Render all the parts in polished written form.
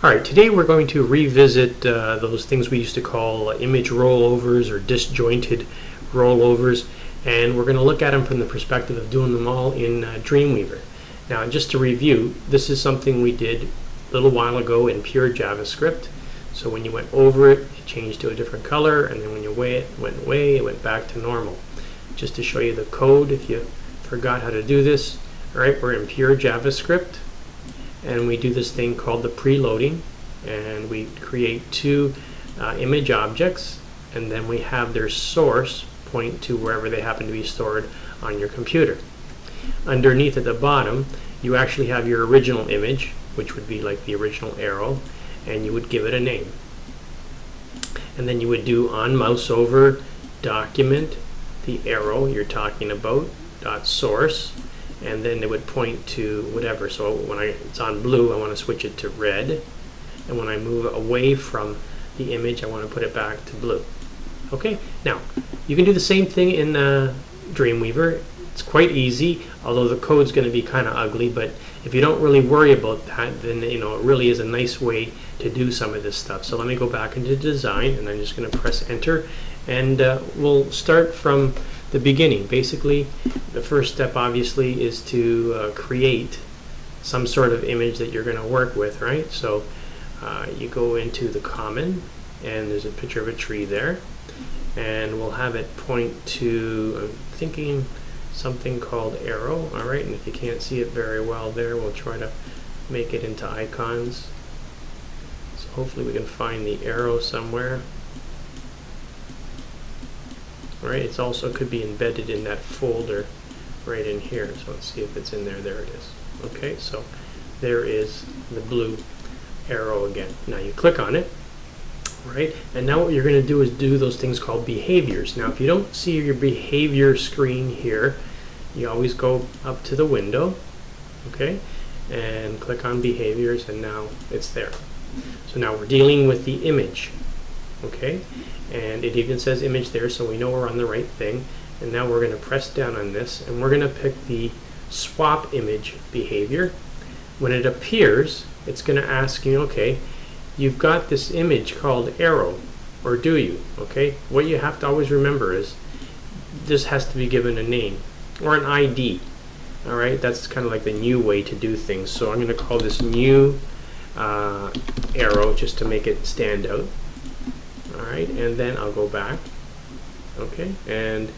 Alright, today we're going to revisit those things we used to call image rollovers or disjointed rollovers, and we're going to look at them from the perspective of doing them all in Dreamweaver. Now, just to review, this is something we did a little while ago in pure JavaScript. So when you went over it, it changed to a different color, and then when you went away, it went back to normal. Just to show you the code, if you forgot how to do this, alright, we're in pure JavaScript. And we do this thing called the preloading, and we create two image objects, and then we have their source point to wherever they happen to be stored on your computer. Underneath at the bottom, you actually have your original image, which would be like the original arrow, and you would give it a name. And then you would do on mouse over document the arrow you're talking about dot source, and then it would point to whatever. So when it's on blue, I want to switch it to red, and when I move away from the image, I want to put it back to blue. Okay, now you can do the same thing in Dreamweaver. It's quite easy, although the code's going to be kind of ugly, but if you don't really worry about that, then it really is a nice way to do some of this stuff. So let me go back into design, and I'm just going to press enter, and we'll start from the beginning. Basically, the first step obviously is to create some sort of image that you're going to work with, right? So you go into the common, and there's a picture of a tree there, and we'll have it point to, I'm thinking, something called arrow. Alright, and if you can't see it very well there, we'll try to make it into icons. So hopefully we can find the arrow somewhere. Right, it's also could be embedded in that folder right in here. So let's see if it's in there. There it is. Okay, so there is the blue arrow again. Now you click on it, right? And now what you're going to do is do those things called behaviors. Now if you don't see your behavior screen here, you always go up to the window, okay, and click on behaviors, and now it's there. So now we're dealing with the image, okay, and it even says image there, so we know we're on the right thing. And now we're going to press down on this, and we're going to pick the swap image behavior. When it appears, it's going to ask you, okay, you've got this image called arrow, or do you? Okay, what you have to always remember is this has to be given a name or an ID. Alright, that's kind of like the new way to do things. So I'm going to call this new arrow just to make it stand out. Alright, and then I'll go back, okay, and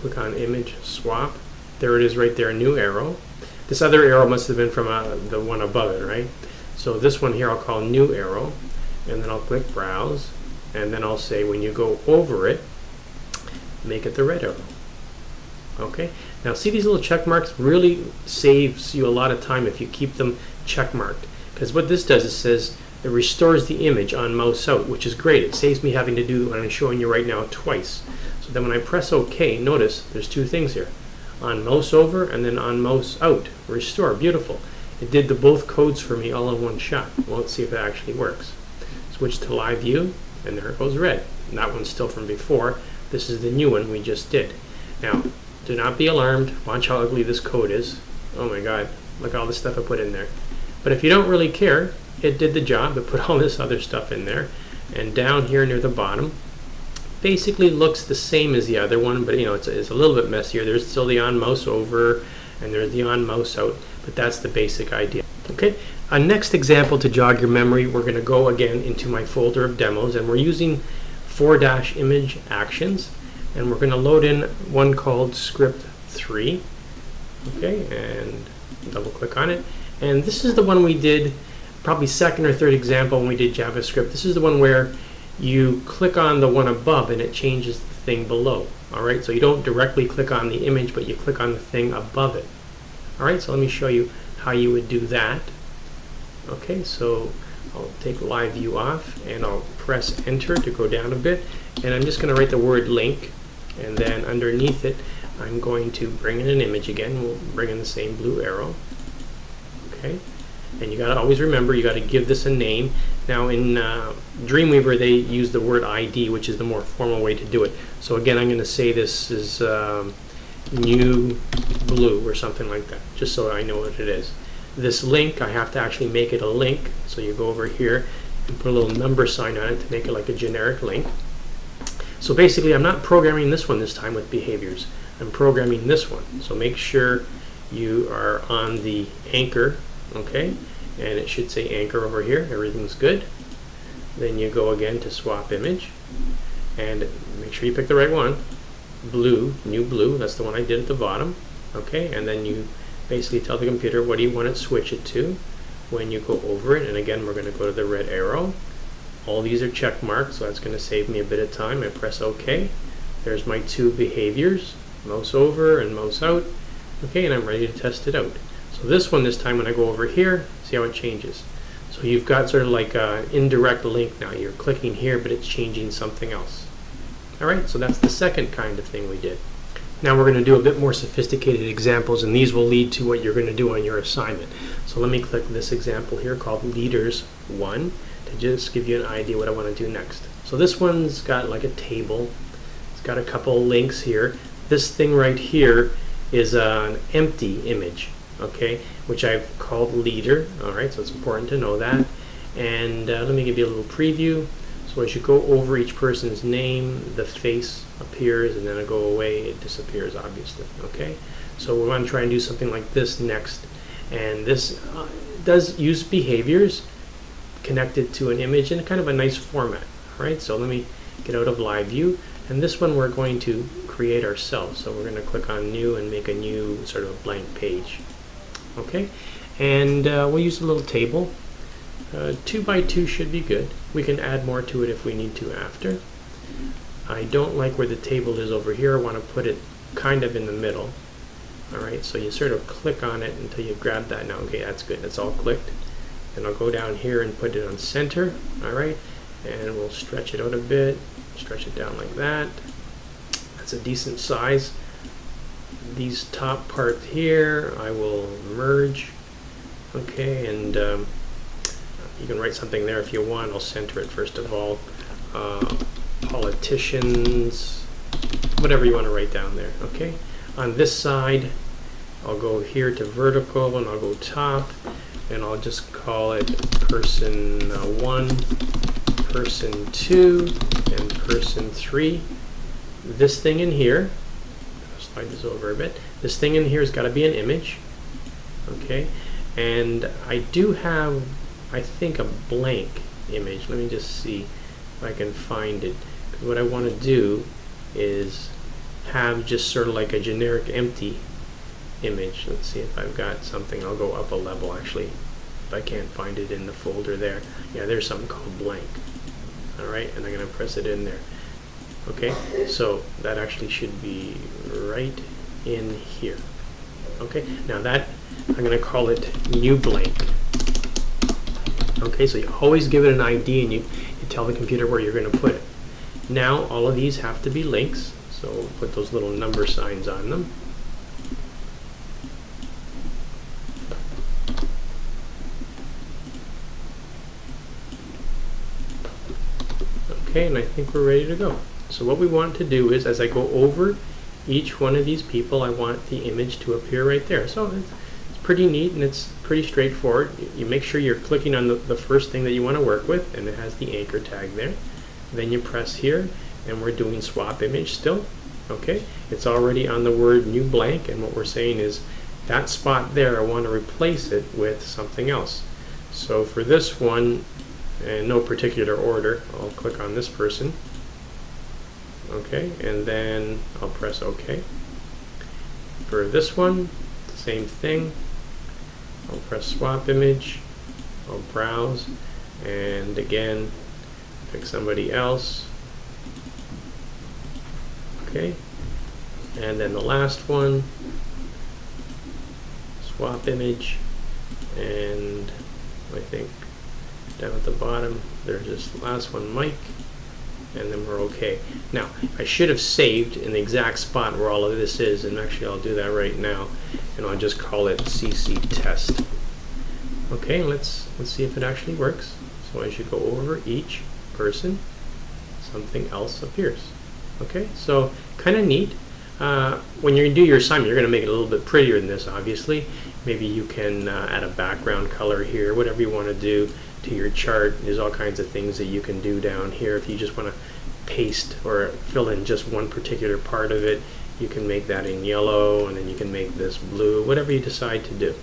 click on image swap. There it is right there, new arrow. This other arrow must have been from the one above it, right? So this one here I'll call new arrow, and then I'll click browse, and then I'll say when you go over it, make it the red arrow. Okay, now see these little check marks really saves you a lot of time if you keep them check marked, because what this does is says it restores the image on mouse out, which is great. It saves me having to do what I'm showing you right now twice. So then when I press OK, notice there's two things here. On mouse over and then on mouse out. Restore. Beautiful. It did the both codes for me all in one shot. Well, let's see if it actually works. Switch to live view, and there it goes red. And that one's still from before. This is the new one we just did. Now, do not be alarmed. Watch how ugly this code is. Oh my god. Look at all the stuff I put in there. But if you don't really care, it did the job. It put all this other stuff in there, and down here near the bottom basically looks the same as the other one, but it's a little bit messier. There's still the on mouse over, and there's the on mouse out, but that's the basic idea. Okay, a next example to jog your memory, we're going to go again into my folder of demos, and we're using 4-image actions, and we're going to load in one called script 3. Okay, and double click on it, and this is the one we did probably second or third example when we did JavaScript. This is the one where you click on the one above and it changes the thing below. Alright, so you don't directly click on the image, but you click on the thing above it. Alright, so let me show you how you would do that. Okay, so I'll take live view off, and I'll press enter to go down a bit, and I'm just going to write the word link, and then underneath it I'm going to bring in an image again. We'll bring in the same blue arrow. Okay, and you got to always remember, you got to give this a name. Now in Dreamweaver they use the word ID, which is the more formal way to do it. So again, I'm going to say this is new blue or something like that, just so I know what it is. this link, I have to actually make it a link. So you go over here and put a little number sign on it to make it like a generic link. So basically I'm not programming this one this time with behaviors. I'm programming this one. So make sure you are on the anchor, okay? And it should say anchor over here. Everything's good. Then you go again to swap image and make sure you pick the right one. Blue, new blue, that's the one I did at the bottom. Okay, and then you basically tell the computer what do you want to switch it to when you go over it. And again, we're going to go to the red arrow. All these are check marked, so that's going to save me a bit of time. I press OK. There's my two behaviors, mouse over and mouse out. Okay, and I'm ready to test it out. So this one, this time when I go over here, see how it changes. So you've got sort of like an indirect link now. You're clicking here, but it's changing something else. Alright, so that's the second kind of thing we did. Now we're going to do a bit more sophisticated examples, and these will lead to what you're going to do on your assignment. So let me click this example here called Leaders 1 to just give you an idea what I want to do next. So this one's got like a table. It's got a couple links here. This thing right here is an empty image, okay, which I've called leader. Alright, so it's important to know that. And let me give you a little preview. So as you go over each person's name, the face appears, and then it go away, it disappears, obviously. Okay, so we want to try and do something like this next, and this does use behaviors connected to an image in kind of a nice format. All right, so let me get out of live view, and this one we're going to create ourselves. So we're going to click on new and make a new sort of a blank page. Okay, and we'll use a little table. 2 by 2 should be good. We can add more to it if we need to after. I don't like where the table is over here. I want to put it kind of in the middle. Alright, so you sort of click on it until you grab that. Now, okay, that's good. That's all clicked. And I'll go down here and put it on center. Alright, and we'll stretch it out a bit. Stretch it down like that. That's a decent size. These top parts here, I will merge. Okay, and you can write something there if you want. I'll center it first of all. Politicians, whatever you want to write down there. Okay. On this side, I'll go here to vertical, and I'll go top, and I'll just call it person 1, person 2, and person 3. This thing in here, I'll slide this over a bit. This thing in here has got to be an image. Okay. And I do have, I think, a blank image. Let me just see if I can find it. Because what I want to do is have just sort of like a generic empty image. Let's see if I've got something. I'll go up a level actually if I can't find it in the folder there. Yeah, there's something called blank. Alright, and I'm going to press it in there. Okay, so that actually should be right in here. Okay, now that I'm going to call it new blank. Okay, so you always give it an ID, and you tell the computer where you're going to put it. Now all of these have to be links, so we'll put those little number signs on them. Okay, and I think we're ready to go. So what we want to do is, as I go over each one of these people, I want the image to appear right there. So it's pretty neat, and it's pretty straightforward. You make sure you're clicking on the first thing that you want to work with, and it has the anchor tag there. Then you press here, and we're doing swap image still. Okay, it's already on the word new blank, and what we're saying is that spot there, I want to replace it with something else. So for this one, in no particular order, I'll click on this person. Okay, and then I'll press OK. For this one, same thing. I'll press swap image, I'll browse, and again pick somebody else. Okay, and then the last one, swap image, and I think down at the bottom there's this last one, Mike, and then we're okay. Now I should have saved in the exact spot where all of this is, and actually I'll do that right now, and I'll just call it CC test. Okay, let's see if it actually works. So as you go over each person, something else appears. Okay, so kind of neat. When you do your assignment, you're going to make it a little bit prettier than this, obviously, Maybe you can add a background color here, whatever you want to do to your chart. There's all kinds of things that you can do down here. If you just want to paste or fill in just one particular part of it, you can make that in yellow, and then you can make this blue, whatever you decide to do.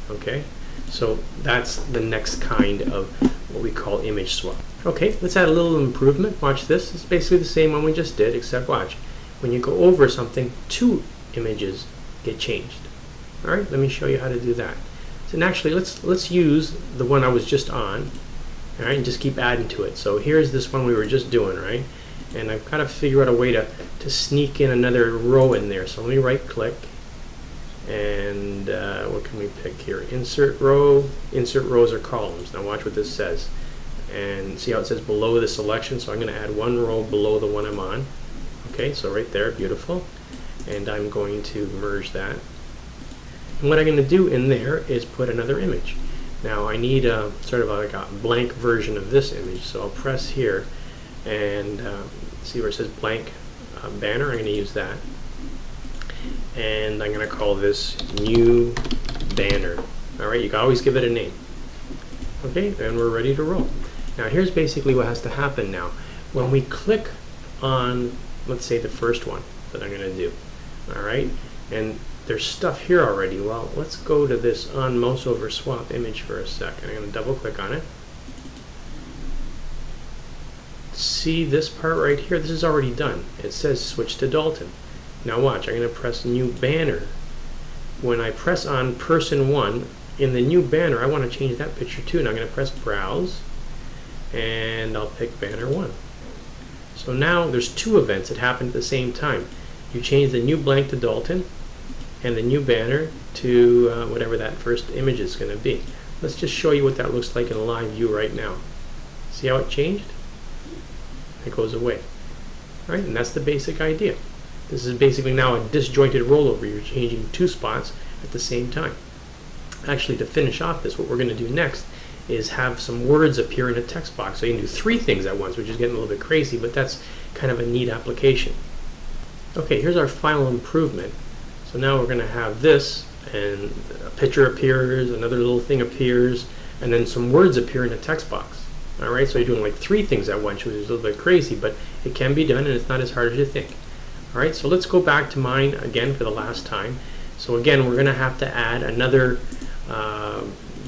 Okay, so that's the next kind of what we call image swap. Okay, let's add a little improvement. Watch this. It's basically the same one we just did, except watch. When you go over something, two images get changed. All right, let me show you how to do that. So actually, let's use the one I was just on, all right, and just keep adding to it. So here's this one we were just doing, right? And I've got to figure out a way to sneak in another row in there. So let me right-click, and what can we pick here? Insert row, insert rows or columns. Now watch what this says. And see how it says below the selection? So I'm going to add one row below the one I'm on. Okay, so right there, beautiful. And I'm going to merge that. And what I'm going to do in there is put another image. Now I need a sort of like a blank version of this image, so I'll press here and see where it says blank banner. I'm going to use that, and I'm going to call this new banner. Alright, you can always give it a name. Okay, and we're ready to roll. Now here's basically what has to happen now. When we click on, let's say, the first one that I'm going to do, alright, and there's stuff here already. Well, let's go to this on mouse over swap image for a second. I'm going to double click on it. See this part right here? This is already done. It says switch to Dalton. Now watch, I'm going to press new banner. When I press on person 1, in the new banner, I want to change that picture too. And I'm going to press browse, and I'll pick banner 1. So now there's two events that happen at the same time. You change the new blank to Dalton, and the new banner to whatever that first image is going to be. Let's just show you what that looks like in a live view right now. See how it changed? It goes away. All right, and that's the basic idea. This is basically now a disjointed rollover. You're changing two spots at the same time. Actually, to finish off this, what we're going to do next is have some words appear in a text box. So you can do three things at once, which is getting a little bit crazy, but that's kind of a neat application. Okay, here's our final improvement. So now we're going to have this, and a picture appears, another little thing appears, and then some words appear in a text box. Alright, so you're doing like three things at once, which is a little bit crazy, but it can be done, and it's not as hard as you think. Alright, so let's go back to mine again for the last time. So again, we're going to have to add another,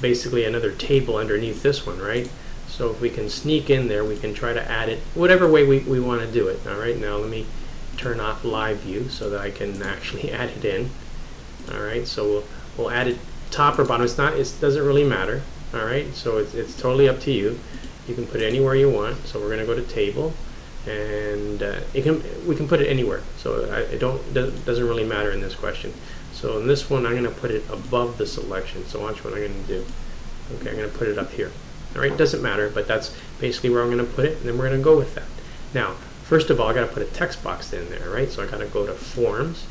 basically another table underneath this one, right? So if we can sneak in there, we can try to add it whatever way we want to do it. Alright, now let me turn off live view so that I can actually add it in. Alright, so we'll add it top or bottom. It doesn't really matter. Alright, so it's totally up to you. You can put it anywhere you want. So we're going to go to table, and we can put it anywhere. So it doesn't really matter in this question. So in this one, I'm going to put it above the selection. So watch what I'm going to do. Okay, I'm going to put it up here. Alright, doesn't matter, but that's basically where I'm going to put it, and then we're going to go with that. Now, first of all, I got to put a text box in there, right? So I got to go to Forms,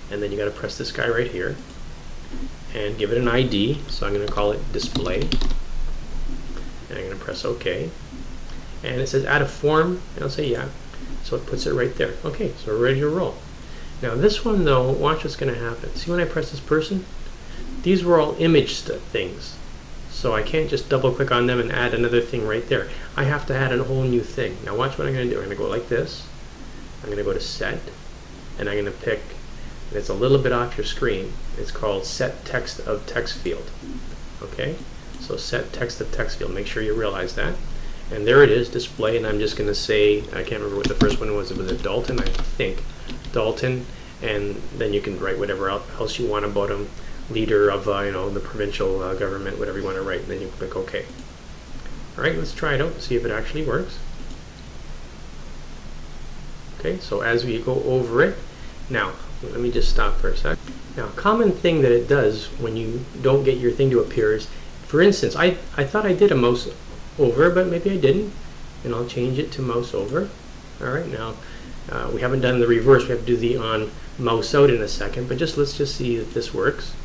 and then you got to press this guy right here, and give it an ID. So I'm going to call it Display, and I'm going to press OK. And it says Add a Form, and I'll say yeah. So it puts it right there. Okay, so we're ready to roll. Now this one though, watch what's going to happen. See when I press this person? These were all image things. So I can't just double click on them and add another thing right there. I have to add a whole new thing. Now watch what I'm going to do. I'm going to go like this. I'm going to go to Set, and I'm going to pick, and it's a little bit off your screen, it's called Set Text of Text Field. Okay, so Set Text of Text Field. Make sure you realize that. And there it is, Display, and I'm just going to say, I can't remember what the first one was. Was it Dalton? I think Dalton, and then you can write whatever else you want about him. Leader of the provincial government, whatever you want to write, and then you click OK. Alright, let's try it out and see if it actually works. Okay, so as we go over it, now let me just stop for a sec. Now, a common thing that it does when you don't get your thing to appear is, for instance, I thought I did a mouse over, but maybe I didn't, and I'll change it to mouse over. Alright, now we haven't done the reverse. We have to do the on mouse out in a second, but let's just see if this works.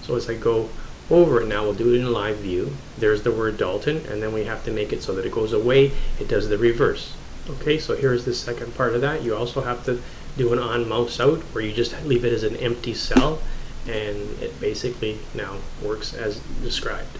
So as I go over it now, we'll do it in live view. There's the word Dalton, and then we have to make it so that it goes away. It does the reverse. Okay, so here's the second part of that. You also have to do an on mouse out, where you just leave it as an empty cell, and it basically now works as described.